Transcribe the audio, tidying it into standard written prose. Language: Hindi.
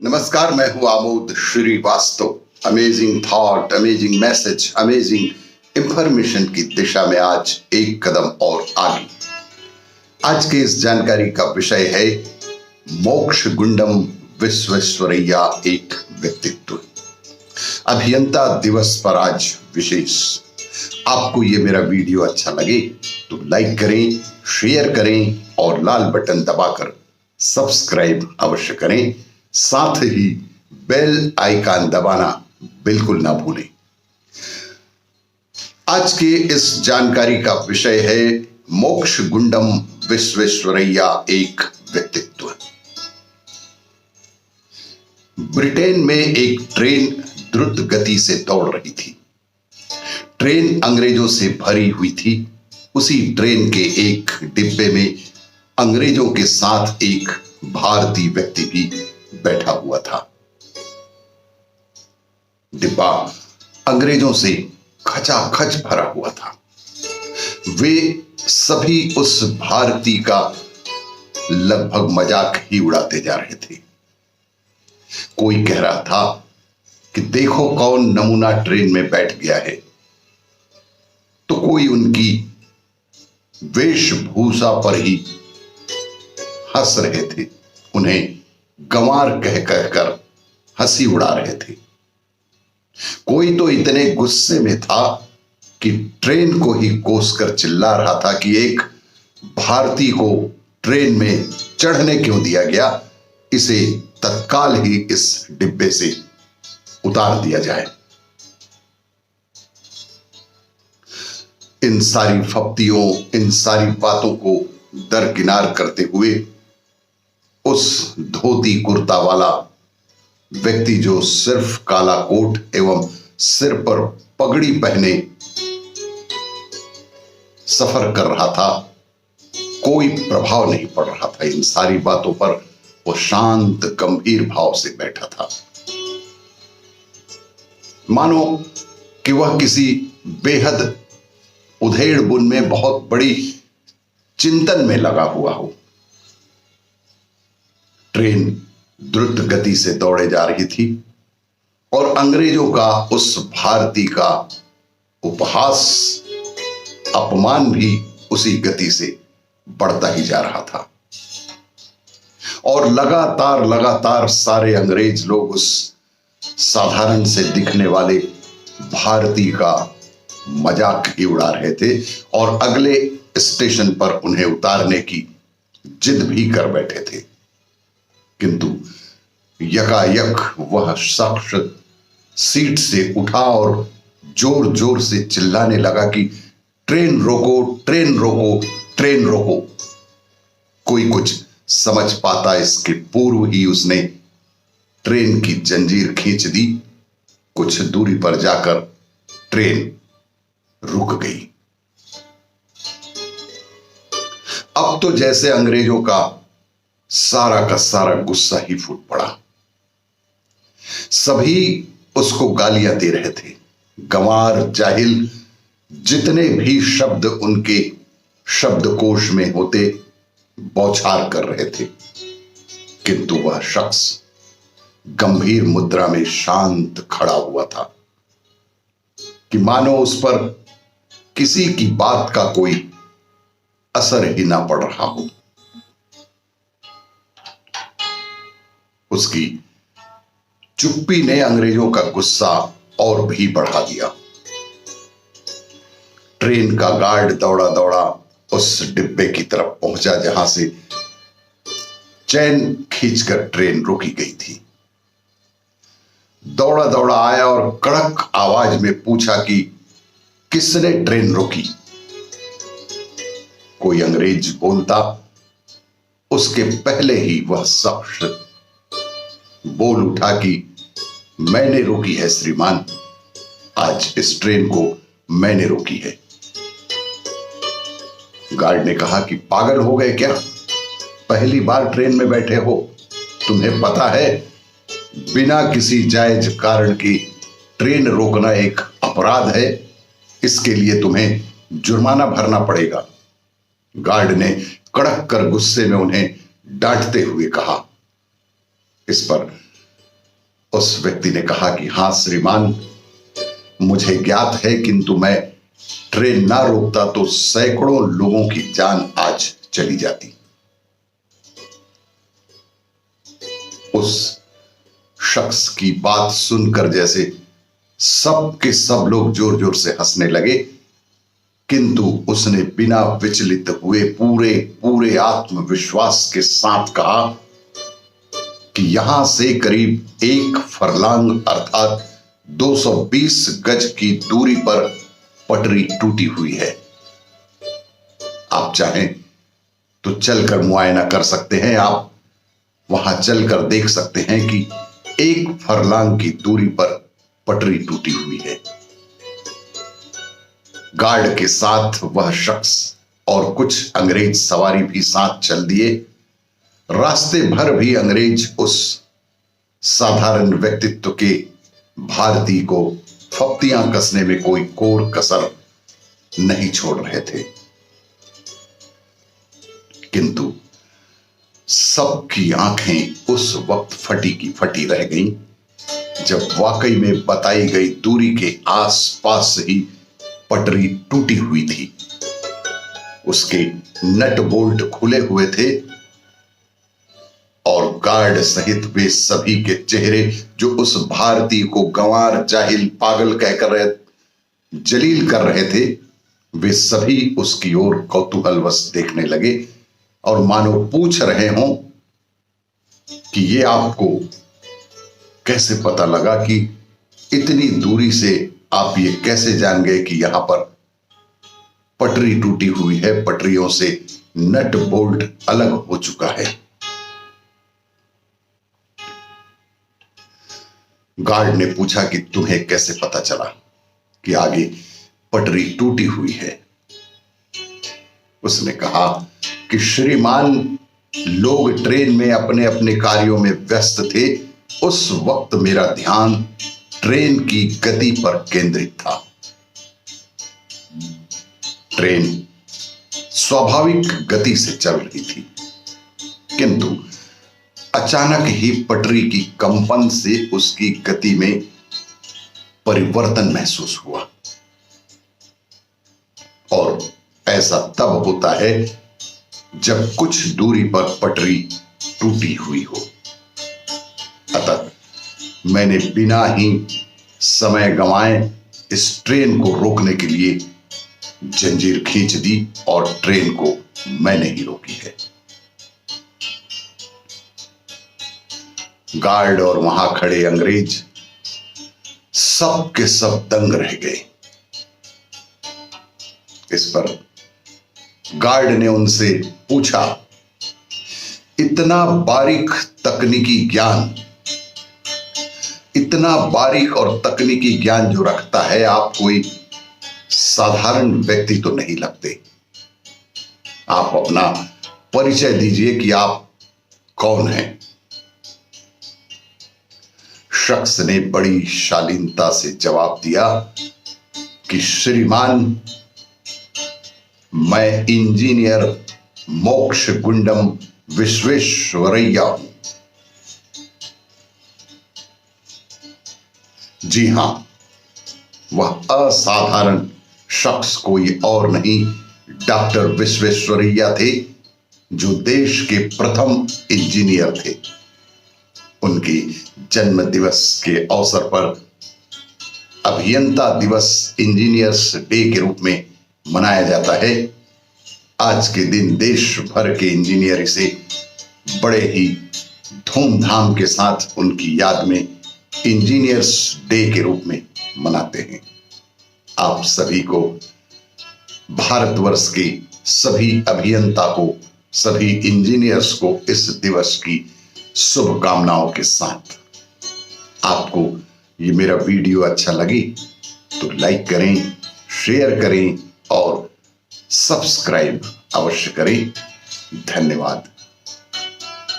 नमस्कार, मैं हूं Amod Shrivastava. Amazing thought, amazing message, amazing information की दिशा में आज एक कदम और आगे। आज के इस जानकारी का विषय है मोक्ष गुंडम विश्वेश्वरैया एक व्यक्तित्व। अभियंता दिवस पर आज विशेष। आपको ये मेरा वीडियो अच्छा लगे तो लाइक करें, शेयर करें और लाल बटन दबाकर सब्सक्राइब अवश्य करें। साथ ही बेल आइकन दबाना बिल्कुल ना भूलें। आज के इस जानकारी का विषय है मोक्ष गुंडम विश्वेश्वरैया एक व्यक्तित्व। ब्रिटेन में एक ट्रेन द्रुत गति से दौड़ रही थी। ट्रेन अंग्रेजों से भरी हुई थी। उसी ट्रेन के एक डिब्बे में अंग्रेजों के साथ एक भारतीय व्यक्ति भी बैठा हुआ था। डिब्बा अंग्रेजों से खचाखच भरा हुआ था। वे सभी उस भारतीय का लगभग मजाक ही उड़ाते जा रहे थे। कोई कह रहा था कि देखो कौन नमूना ट्रेन में बैठ गया है, तो कोई उनकी वेशभूषा पर ही हंस रहे थे। उन्हें गंवार कह कहकर हंसी उड़ा रहे थे। कोई तो इतने गुस्से में था कि ट्रेन को ही कोसकर चिल्ला रहा था कि एक भारतीय को ट्रेन में चढ़ने क्यों दिया गया, इसे तत्काल ही इस डिब्बे से उतार दिया जाए। इन सारी फप्तियों, इन सारी बातों को दरकिनार करते हुए उस धोती कुर्ता वाला व्यक्ति जो सिर्फ काला कोट एवं सिर पर पगड़ी पहने सफर कर रहा था, कोई प्रभाव नहीं पड़ रहा था इन सारी बातों पर। वो शांत गंभीर भाव से बैठा था, मानो कि वह किसी बेहद उधेड़ बुन में बहुत बड़ी चिंतन में लगा हुआ हो। ट्रेन द्रुत गति से दौड़े जा रही थी और अंग्रेजों का उस भारतीय का उपहास, अपमान भी उसी गति से बढ़ता ही जा रहा था। और लगातार लगातार सारे अंग्रेज लोग उस साधारण से दिखने वाले भारतीय का मजाक ही उड़ा रहे थे और अगले स्टेशन पर उन्हें उतारने की जिद भी कर बैठे थे। किंतु यकायक वह शख्स सीट से उठा और जोर जोर से चिल्लाने लगा कि ट्रेन रोको, ट्रेन रोको, ट्रेन रोको। कोई कुछ समझ पाता इसके पूर्व ही उसने ट्रेन की जंजीर खींच दी। कुछ दूरी पर जाकर ट्रेन रुक गई। अब तो जैसे अंग्रेजों का सारा गुस्सा ही फूट पड़ा। सभी उसको गालियां दे रहे थे। गंवार, जाहिल, जितने भी शब्द उनके शब्दकोश में होते बौछार कर रहे थे। किंतु वह शख्स गंभीर मुद्रा में शांत खड़ा हुआ था कि मानो उस पर किसी की बात का कोई असर ही ना पड़ रहा हो। उसकी चुप्पी ने अंग्रेजों का गुस्सा और भी बढ़ा दिया। ट्रेन का गार्ड दौड़ा दौड़ा उस डिब्बे की तरफ पहुंचा जहां से चैन खींचकर ट्रेन रोकी गई थी। दौड़ा दौड़ा आया और कड़क आवाज में पूछा कि किसने ट्रेन रोकी। कोई अंग्रेज बोलता, उसके पहले ही वह शख्स बोल उठा कि मैंने रोकी है श्रीमान, आज इस ट्रेन को मैंने रोकी है। गार्ड ने कहा कि पागल हो गए क्या, पहली बार ट्रेन में बैठे हो, तुम्हें पता है बिना किसी जायज कारण की ट्रेन रोकना एक अपराध है, इसके लिए तुम्हें जुर्माना भरना पड़ेगा। गार्ड ने कड़क कर गुस्से में उन्हें डांटते हुए कहा। इस पर उस व्यक्ति ने कहा कि हां श्रीमान, मुझे ज्ञात है, किंतु मैं ट्रेन ना रोकता तो सैकड़ों लोगों की जान आज चली जाती। उस शख्स की बात सुनकर जैसे सब के सब लोग जोर जोर से हंसने लगे, किंतु उसने बिना विचलित हुए पूरे पूरे आत्मविश्वास के साथ कहा कि यहां से करीब 1 फरलांग अर्थात 220 गज की दूरी पर पटरी टूटी हुई है। आप चाहें तो चलकर मुआयना कर सकते हैं। आप वहां चलकर देख सकते हैं कि 1 फरलांग की दूरी पर पटरी टूटी हुई है। गार्ड के साथ वह शख्स और कुछ अंग्रेज सवारी भी साथ चल दिए। रास्ते भर भी अंग्रेज उस साधारण व्यक्तित्व के भारतीय को फप्तियां कसने में कोई कोर कसर नहीं छोड़ रहे थे, किंतु सबकी आंखें उस वक्त फटी की फटी रह गईं जब वाकई में बताई गई दूरी के आसपास ही पटरी टूटी हुई थी। उसके नट बोल्ट खुले हुए थे और गार्ड सहित वे सभी के चेहरे, जो उस भारतीय को गंवार, जाहिल, पागल कहकर जलील कर रहे थे, वे सभी उसकी ओर कौतूहलवश देखने लगे और मानो पूछ रहे हों कि ये आपको कैसे पता लगा, कि इतनी दूरी से आप ये कैसे जान गए कि यहां पर पटरी टूटी हुई है, पटरियों से नट बोल्ट अलग हो चुका है। गार्ड ने पूछा कि तुम्हें कैसे पता चला कि आगे पटरी टूटी हुई है। उसने कहा कि श्रीमान, लोग ट्रेन में अपने अपने कार्यों में व्यस्त थे। उस वक्त मेरा ध्यान ट्रेन की गति पर केंद्रित था। ट्रेन स्वाभाविक गति से चल रही थी, किंतु अचानक ही पटरी की कंपन से उसकी गति में परिवर्तन महसूस हुआ। और ऐसा तब होता है जब कुछ दूरी पर पटरी टूटी हुई हो। अतः मैंने बिना ही समय गंवाए इस ट्रेन को रोकने के लिए जंजीर खींच दी और ट्रेन को मैंने ही रोकी है। गार्ड और वहां खड़े अंग्रेज सब के सब दंग रह गए। इस पर गार्ड ने उनसे पूछा, इतना बारीक तकनीकी ज्ञान, इतना बारीक और तकनीकी ज्ञान जो रखता है, आप कोई साधारण व्यक्ति तो नहीं लगते। आप अपना परिचय दीजिए कि आप कौन हैं। शख्स ने बड़ी शालीनता से जवाब दिया कि श्रीमान, मैं इंजीनियर मोक्षगुंडम विश्वेश्वरैया हूं। जी हां, वह असाधारण शख्स कोई और नहीं, डॉक्टर विश्वेश्वरैया थे, जो देश के प्रथम इंजीनियर थे। उनके जन्म दिवस के अवसर पर अभियंता दिवस, इंजीनियर्स डे के रूप में मनाया जाता है। आज के दिन देश भर के इंजीनियर इसे बड़े ही धूमधाम के साथ उनकी याद में इंजीनियर्स डे के रूप में मनाते हैं। आप सभी को, भारतवर्ष के सभी अभियंता को, सभी इंजीनियर्स को इस दिवस की शुभकामनाओं के साथ। आपको ये मेरा वीडियो अच्छा लगे तो लाइक करें, शेयर करें और सब्सक्राइब अवश्य करें। धन्यवाद।